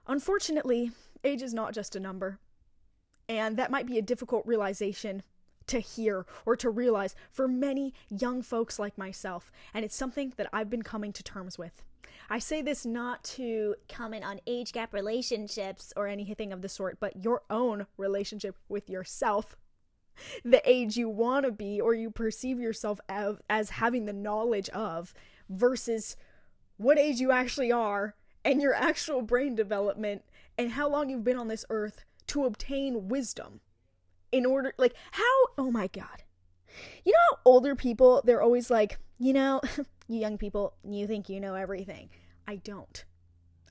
Unfortunately, age is not just a number. And that might be a difficult realization to hear or to realize for many young folks like myself. And it's something that I've been coming to terms with. I say this not to comment on age gap relationships or anything of the sort, but your own relationship with yourself, the age you want to be or you perceive yourself as having the knowledge of versus what age you actually are and your actual brain development and how long you've been on this earth to obtain wisdom in order, like, how, oh my God. You know how older people, they're always like, you young people, you think you know everything. I don't.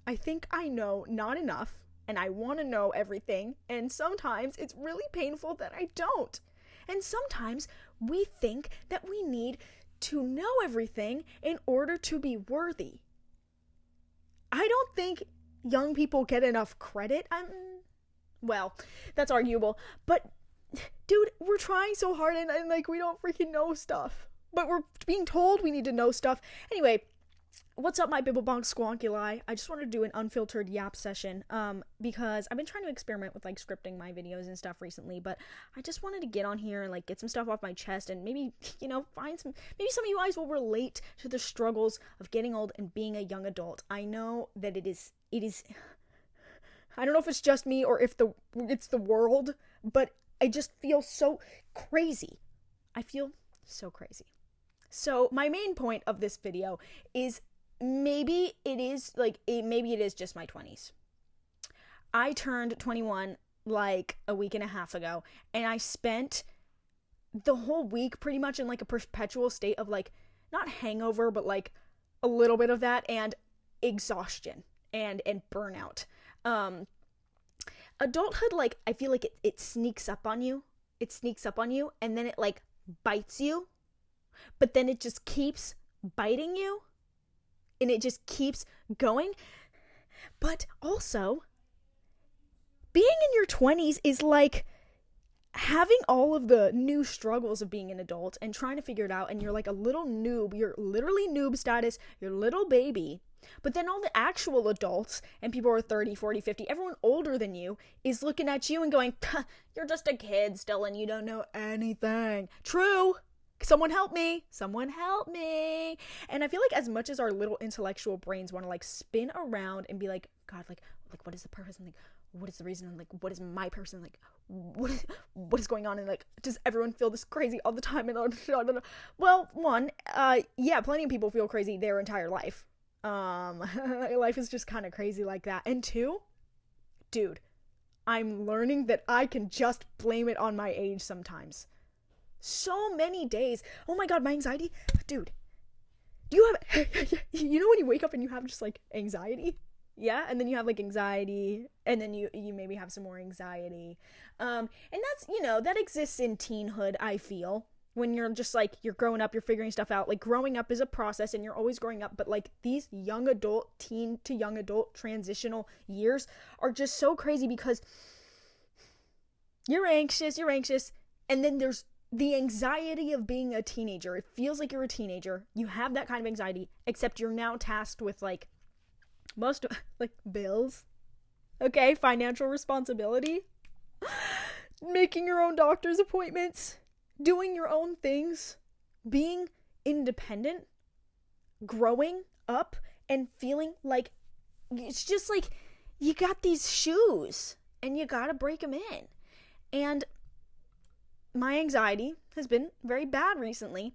I think I know not enough, and I want to know everything, and sometimes it's really painful that I don't. And sometimes we think that we need to know everything in order to be worthy. I don't think young people get enough credit. Well, that's arguable, but dude, we're trying so hard and like we don't freaking know stuff. But we're being told we need to know stuff. Anyway, what's up, my Bibblebonk Squonkuli? I just wanted to do an unfiltered yap session because I've been trying to experiment with like scripting my videos and stuff recently, but I just wanted to get on here and like get some stuff off my chest and maybe, find maybe some of you guys will relate to the struggles of getting old and being a young adult. I know that it is I don't know if it's just me or if it's the world, but I just feel so crazy. I feel so crazy. So my main point of this video is maybe it is just my 20s. I turned 21 like a week and a half ago, and I spent the whole week pretty much in like a perpetual state of like, not hangover, but like a little bit of that and exhaustion and burnout. Adulthood, like, I feel like it sneaks up on you. It sneaks up on you, and then it, like, bites you. But then it just keeps biting you. And it just keeps going. But also, being in your 20s is like having all of the new struggles of being an adult and trying to figure it out. And you're like a little noob. You're literally noob status. You're a little baby. But then all the actual adults, and people are 30, 40, 50, everyone older than you, is looking at you and going, you're just a kid still and you don't know anything. True. Someone help me. Someone help me. And I feel like as much as our little intellectual brains want to like spin around and be like, God, like what is the purpose? And like, what is the reason? And like, what is my person? Like, what is going on? And like, does everyone feel this crazy all the time? And well, one, plenty of people feel crazy their entire life. Life is just kind of crazy like that. And two, dude, I'm learning that I can just blame it on my age sometimes. So many days. Oh my God, my anxiety. Dude, do you have, when you wake up and you have just like anxiety? Yeah. And then you have like anxiety and then you maybe have some more anxiety. And that's, that exists in teenhood, I feel. When you're just like, you're growing up, you're figuring stuff out. Like, growing up is a process and you're always growing up. But like these young adult, teen to young adult transitional years are just so crazy because you're anxious. And then there's the anxiety of being a teenager. It feels like you're a teenager. You have that kind of anxiety, except you're now tasked with like bills. Okay, financial responsibility. Making your own doctor's appointments. Doing your own things, being independent, growing up, and feeling like it's just like you got these shoes and you gotta break them in. And my anxiety has been very bad recently,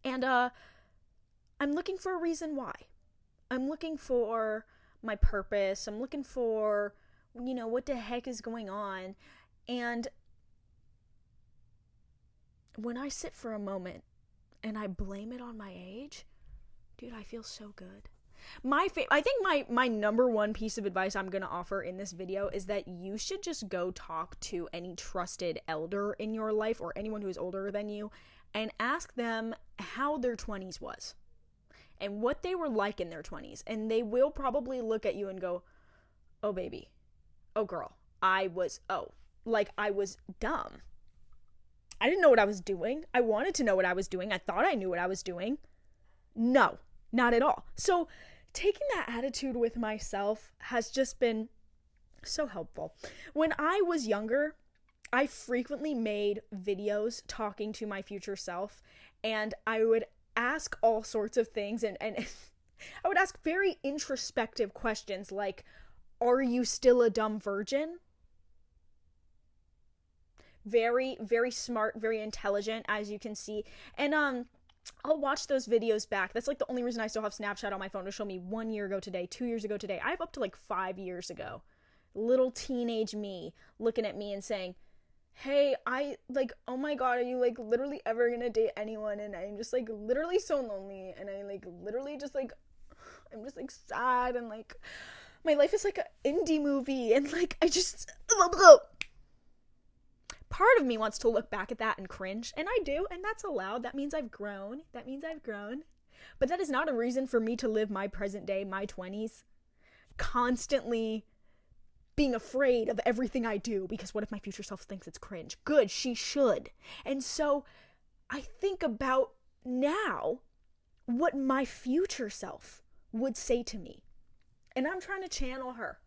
and I'm looking for a reason why. I'm looking for my purpose. I'm looking for, what the heck is going on. And when I sit for a moment and I blame it on my age, dude, I feel so good. I think my number one piece of advice I'm going to offer in this video is that you should just go talk to any trusted elder in your life or anyone who is older than you and ask them how their 20s was and what they were like in their 20s. And they will probably look at you and go, oh, baby. Oh, girl. I was dumb. I didn't know what I was doing. I wanted to know what I was doing. I thought I knew what I was doing. No, not at all. So taking that attitude with myself has just been so helpful. When I was younger, I frequently made videos talking to my future self, and I would ask all sorts of things, and I would ask very introspective questions like, are you still a dumb virgin? Very, very smart, very intelligent, as you can see. And I'll watch those videos back. That's like the only reason I still have Snapchat on my phone, to show me 1 year ago today, 2 years ago today. I have up to like 5 years ago. Little teenage me looking at me and saying, hey, oh my god, are you like literally ever gonna date anyone? And I'm just like literally so lonely, and I like literally just like, I'm just like sad, and like my life is like an indie movie, and like I just, part of me wants to look back at that and cringe, and I do, and that's allowed. That means I've grown. But that is not a reason for me to live my present day, my 20s, constantly being afraid of everything I do, because what if my future self thinks it's cringe? Good, she should. And so I think about now what my future self would say to me. And I'm trying to channel her.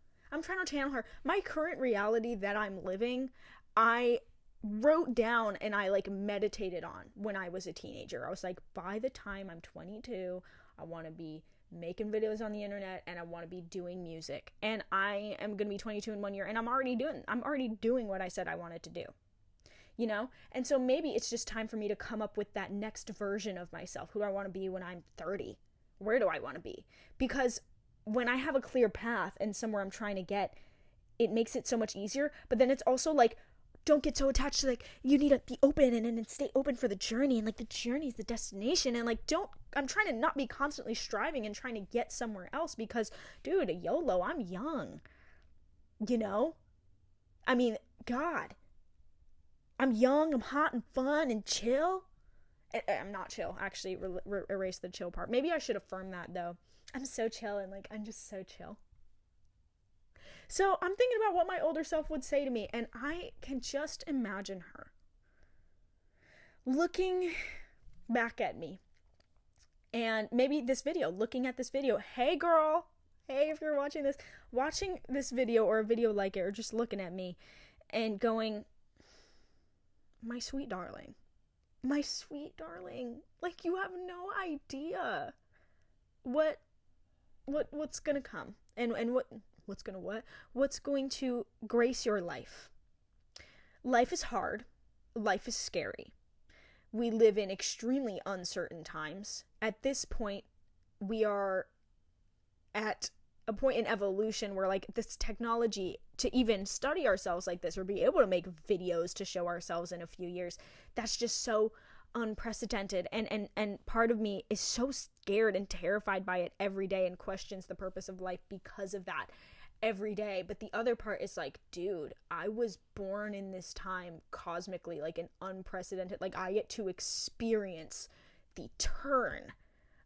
My current reality that I'm living, I wrote down and I like meditated on when I was a teenager. I was like, by the time I'm 22, I want to be making videos on the internet, and I want to be doing music, and I am going to be 22 in 1 year, and I'm already doing what I said I wanted to do, you know? And so maybe it's just time for me to come up with that next version of myself. Who do I want to be when I'm 30? Where do I want to be? Because when I have a clear path and somewhere I'm trying to get, it makes it so much easier. But then it's also like, don't get so attached to like, you need to be open and stay open for the journey, and like the journey is the destination, and like I'm trying to not be constantly striving and trying to get somewhere else, because dude, YOLO, I'm young, you know? I mean, God, I'm young, I'm hot and fun and chill. I'm not chill, actually, erase the chill part. Maybe I should affirm that though. I'm so chill, and like, I'm just so chill. So I'm thinking about what my older self would say to me, and I can just imagine her looking back at me, and maybe looking at this video. Hey girl, hey, if you're watching this video or a video like it, or just looking at me and going, my sweet darling, like you have no idea what's gonna come, and what's going to grace your life. Life is hard. Life is scary. We live in extremely uncertain times. At this point, we are at a point in evolution where like this technology, to even study ourselves like this or be able to make videos to show ourselves in a few years, that's just so unprecedented, and part of me is so scared and terrified by it every day, and questions the purpose of life because of that every day. But the other part is like, dude, I was born in this time cosmically, like an unprecedented, like I get to experience the turn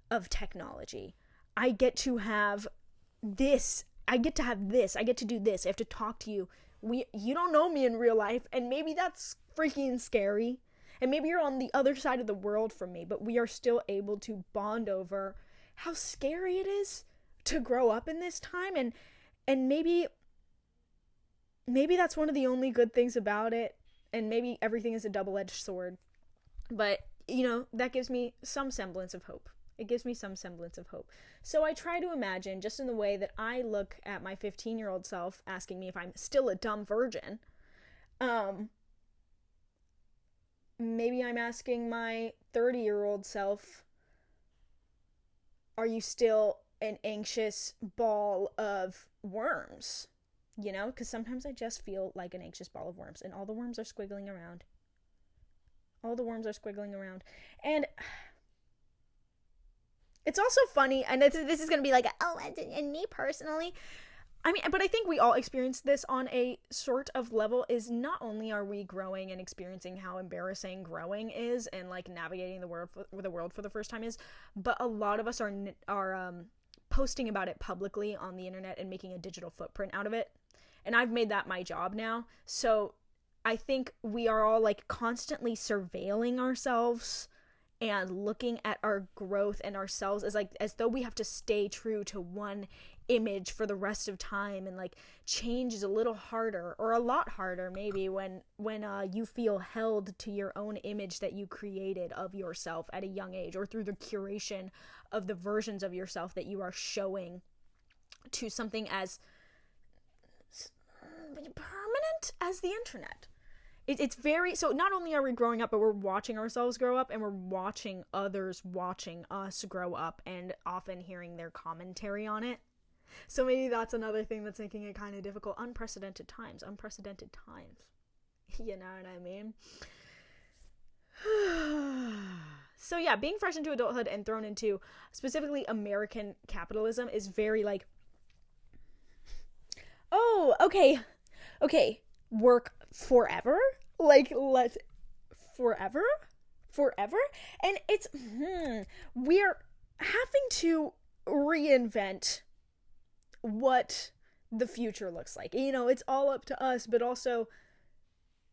of technology. I get to have this, I get to do this, I have to talk to you. You don't know me in real life, and maybe that's freaking scary. And maybe you're on the other side of the world from me, but we are still able to bond over how scary it is to grow up in this time. And maybe that's one of the only good things about it. And maybe everything is a double-edged sword. But, you know, that gives me some semblance of hope. So I try to imagine, just in the way that I look at my 15-year-old self asking me if I'm still a dumb virgin, maybe I'm asking my 30-year-old self, are you still an anxious ball of worms? You know, because sometimes I just feel like an anxious ball of worms, and all the worms are squiggling around. And it's also funny, and this is going to be like, and me personally, I mean, but I think we all experience this on a sort of level, is not only are we growing and experiencing how embarrassing growing is and like navigating the world for the first time is, but a lot of us are posting about it publicly on the internet and making a digital footprint out of it. And I've made that my job now. So I think we are all like constantly surveilling ourselves and looking at our growth and ourselves as though we have to stay true to one image for the rest of time, and like change is a little harder, or a lot harder maybe, when you feel held to your own image that you created of yourself at a young age, or through the curation of the versions of yourself that you are showing to something as permanent as the internet. It's very, so not only are we growing up, but we're watching ourselves grow up, and we're watching others watching us grow up, and often hearing their commentary on it. So maybe that's another thing that's making it kind of difficult. Unprecedented times. You know what I mean? So yeah, being fresh into adulthood and thrown into specifically American capitalism is very like, oh, okay, work forever? Like, let's forever? And it's, we're having to reinvent what the future looks like. You know, it's all up to us, but also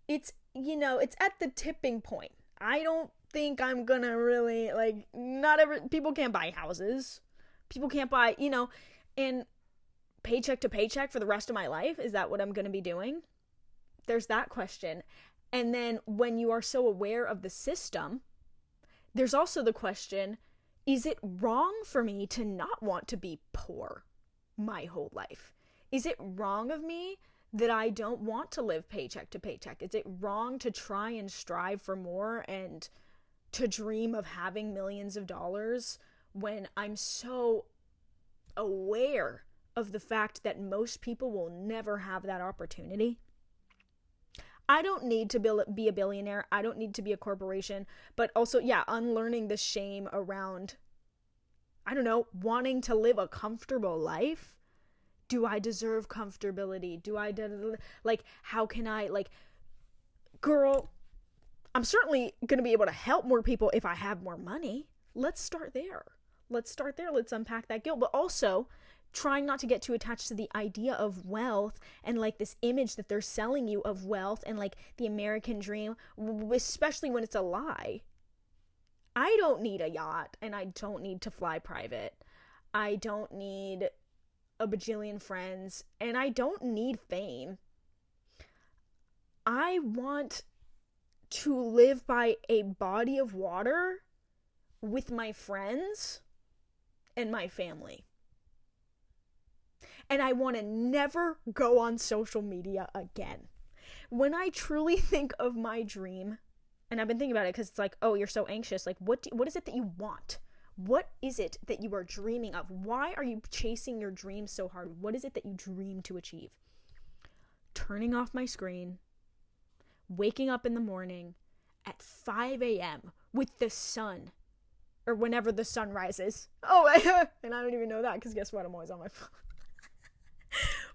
it's, you know, it's at the tipping point. I don't think I'm gonna really, like, people can't buy houses. People can't buy, you know, and paycheck to paycheck for the rest of my life. Is that what I'm gonna be doing? There's that question. And then when you are so aware of the system, there's also the question, is it wrong for me to not want to be poor my whole life? Is it wrong of me that I don't want to live paycheck to paycheck? Is it wrong to try and strive for more and to dream of having millions of dollars when I'm so aware of the fact that most people will never have that opportunity? I don't need to be a billionaire. I don't need to be a corporation. But also, yeah, unlearning the shame around, I don't know, wanting to live a comfortable life. Do I deserve comfortability? Like, how can I, like, girl, I'm certainly going to be able to help more people if I have more money. Let's start there. Let's unpack that guilt. But also, trying not to get too attached to the idea of wealth and like this image that they're selling you of wealth and like the American dream, especially when it's a lie. I don't need a yacht, and I don't need to fly private. I don't need a bajillion friends, and I don't need fame. I want to live by a body of water with my friends and my family. And I want to never go on social media again. When I truly think of my dream, and I've been thinking about it because it's like, oh, you're so anxious. Like, what is it that you want? What is it that you are dreaming of? Why are you chasing your dreams so hard? What is it that you dream to achieve? Turning off my screen, waking up in the morning at 5 a.m. with the sun, or whenever the sun rises. Oh, and I don't even know that because guess what? I'm always on my phone.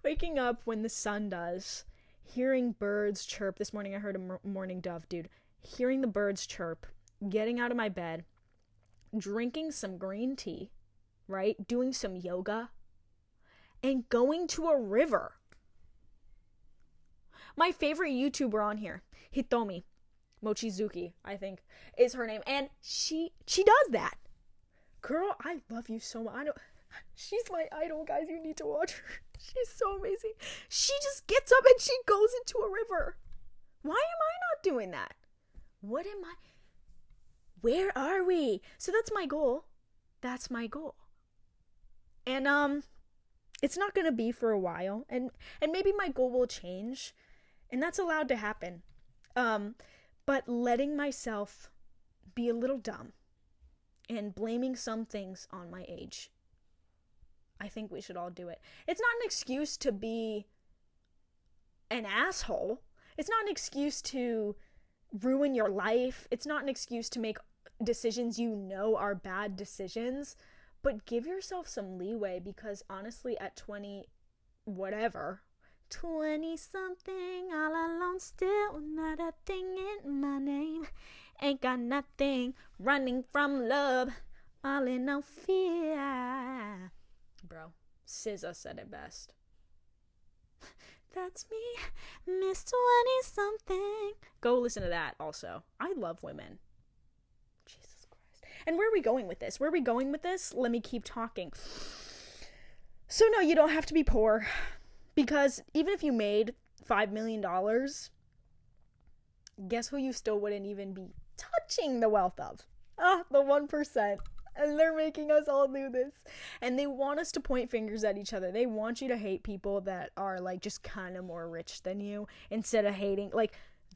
Waking up when the sun does, hearing birds chirp. This morning I heard a morning dove, dude. Hearing the birds chirp, getting out of my bed, drinking some green tea, right? Doing some yoga, and going to a river. My favorite YouTuber on here, Hitomi Mochizuki, I think, is her name. And she does that. Girl, I love you so much. She's my idol, guys. You need to watch her. She's so amazing. She just gets up and she goes into a river. Why am I not doing that? Where are we? So that's my goal. And it's not going to be for a while. And maybe my goal will change. And that's allowed to happen. But letting myself be a little dumb and blaming some things on my age, I think we should all do it. It's not an excuse to be an asshole. It's not an excuse to ruin your life. It's not an excuse to make decisions you know are bad decisions. But give yourself some leeway, because honestly, at 20 something, all alone still, not a thing in my name. Ain't got nothing, running from love, all in no fear. Bro, SZA said it best. That's me, Miss 20-something. Go listen to that also. I love women. Jesus Christ. And where are we going with this? Let me keep talking. So no, you don't have to be poor, because even if you made $5 million, guess who you still wouldn't even be touching the wealth of? The 1%. And they're making us all do this. And they want us to point fingers at each other. They want you to hate people that are like just kind of more rich than you, instead of hating like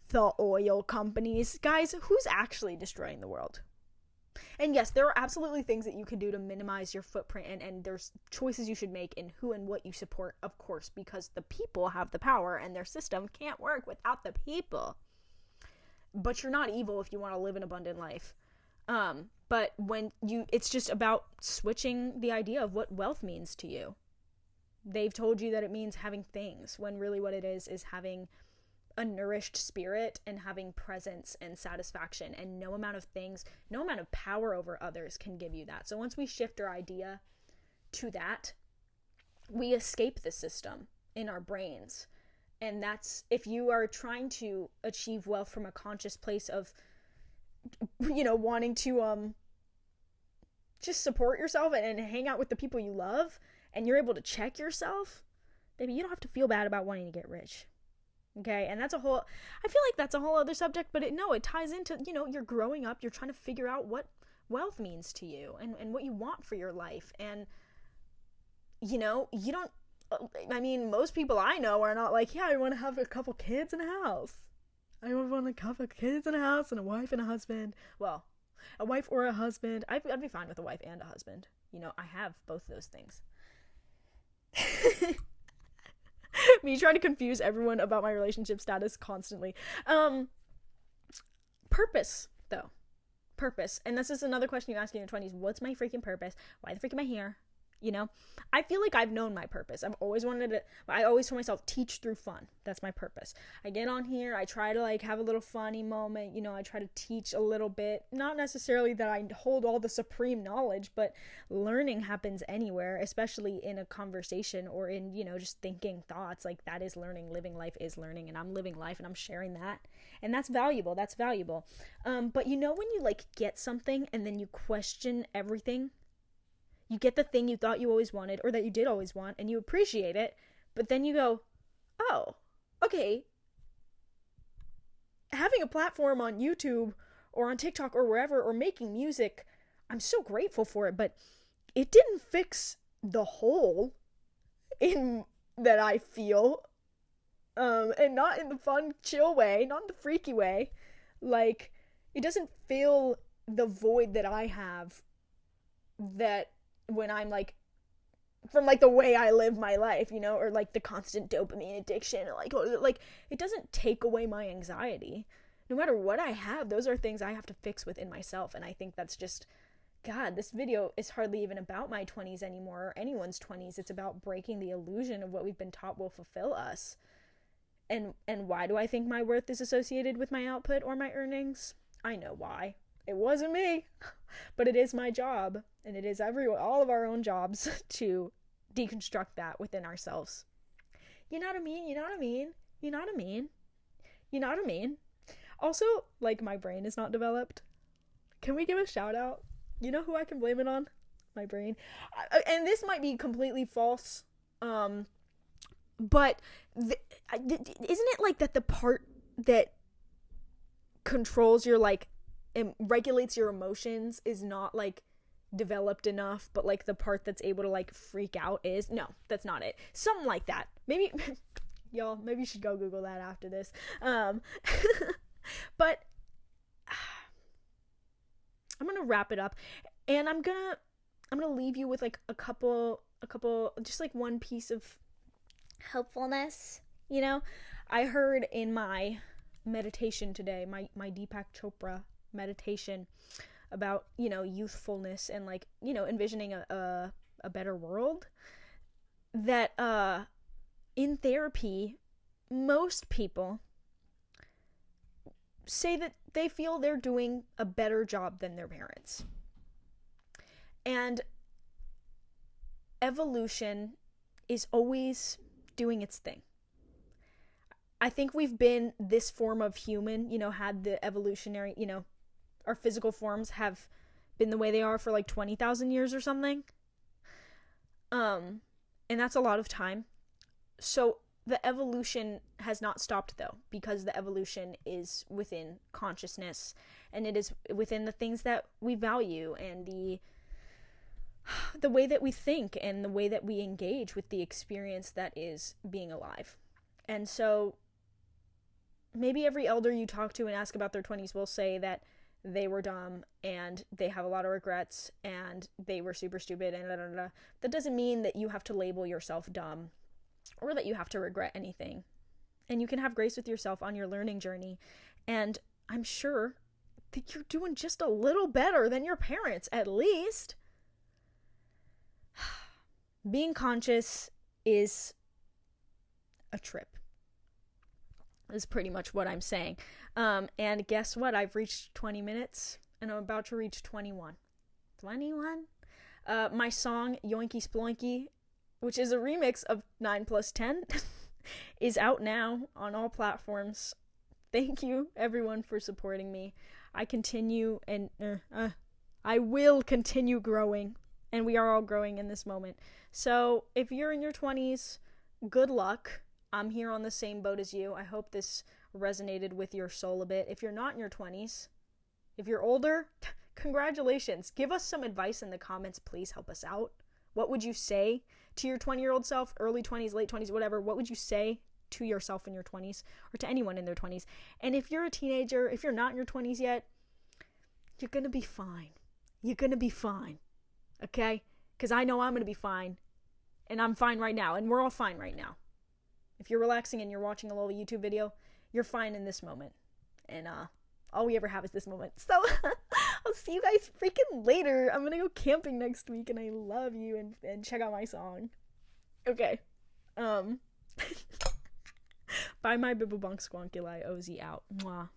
the oil companies. Guys, who's actually destroying the world? And yes, there are absolutely things that you can do to minimize your footprint, and there's choices you should make in who and what you support, of course, because the people have the power and their system can't work without the people. But you're not evil if you want to live an abundant life. But it's just about switching the idea of what wealth means to you. They've told you that it means having things, when really what it is having a nourished spirit and having presence and satisfaction. And no amount of things, no amount of power over others can give you that. So once we shift our idea to that, we escape the system in our brains. And that's, if you are trying to achieve wealth from a conscious place of, wanting to just support yourself and hang out with the people you love, and you're able to check yourself, baby, you don't have to feel bad about wanting to get rich. Okay? And I feel like that's a whole other subject, but it ties into, you're growing up, you're trying to figure out what wealth means to you and what you want for your life. And, you don't, most people I know are not like, yeah, I want to have a couple kids in a house. I want a couple of kids in a house and a wife and a husband. Well, a wife or a husband. I'd be fine with a wife and a husband. I have both those things. Me trying to confuse everyone about my relationship status constantly. Purpose, though. Purpose. And this is another question you ask in your 20s. What's my freaking purpose? Why the freak am I here? I feel like I've known my purpose. I always told myself, teach through fun. That's my purpose. I get on here, I try to like have a little funny moment, I try to teach a little bit, not necessarily that I hold all the supreme knowledge, but learning happens anywhere, especially in a conversation or in, just thinking thoughts. Like, that is learning. Living life is learning, and I'm living life and I'm sharing that. And that's valuable. But when you like get something and then you question everything, you get the thing you thought you always wanted, or that you did always want, and you appreciate it, but then you go, oh, okay, having a platform on YouTube or on TikTok or wherever, or making music, I'm so grateful for it, but it didn't fix the hole in that I feel, and not in the fun, chill way, not in the freaky way. Like, it doesn't fill the void that I have, that when I'm like, from like the way I live my life, or like the constant dopamine addiction, or like it doesn't take away my anxiety. No matter what I have, those are things I have to fix within myself. And I think that's just, God, this video is hardly even about my 20s anymore, or anyone's 20s. It's about breaking the illusion of what we've been taught will fulfill us. And why do I think my worth is associated with my output or my earnings? I know why. It wasn't me, but it is my job, and it is all of our own jobs to deconstruct that within ourselves. You know what I mean? Also, like, my brain is not developed. Can we give a shout out? You know who I can blame it on? My brain. And this might be completely false, but isn't it like that the part that controls your, like, it regulates your emotions is not like developed enough, but like the part that's able to like freak out is? No, that's not it. Something like that. Maybe y'all, maybe you should go Google that after this. But I'm gonna wrap it up, and I'm gonna leave you with like a couple, just like one piece of helpfulness. I heard in my meditation today, my Deepak Chopra meditation about, youthfulness and like, envisioning a better world, that in therapy, most people say that they feel they're doing a better job than their parents. And evolution is always doing its thing. I think we've been this form of human, had the evolutionary, our physical forms have been the way they are for like 20,000 years or something. And that's a lot of time. So the evolution has not stopped, though, because the evolution is within consciousness, and it is within the things that we value, and the way that we think, and the way that we engage with the experience that is being alive. And so maybe every elder you talk to and ask about their 20s will say that they were dumb and they have a lot of regrets and they were super stupid and da, da, da. That doesn't mean that you have to label yourself dumb or that you have to regret anything. And you can have grace with yourself on your learning journey. And I'm sure that you're doing just a little better than your parents, at least. Being conscious is a trip, is pretty much what I'm saying. And guess what? I've reached 20 minutes and I'm about to reach 21. 21? My song, Yoinky Sploinky, which is a remix of 9+10, is out now on all platforms. Thank you, everyone, for supporting me. I continue and I will continue growing, and we are all growing in this moment. So if you're in your 20s, good luck. I'm here on the same boat as you. I hope this resonated with your soul a bit. If you're not in your 20s, if you're older, congratulations. Give us some advice in the comments. Please help us out. What would you say to your 20-year-old self, early 20s, late 20s, whatever? What would you say to yourself in your 20s, or to anyone in their 20s? And if you're a teenager, if you're not in your 20s yet, you're going to be fine. You're going to be fine. Okay? Because I know I'm going to be fine. And I'm fine right now. And we're all fine right now. If you're relaxing and you're watching a little YouTube video, you're fine in this moment. And all we ever have is this moment. So I'll see you guys freaking later. I'm gonna go camping next week, and I love you, and check out my song. Okay. Bye, my Bibblebunk Squonkuli. OZ out. Mwah.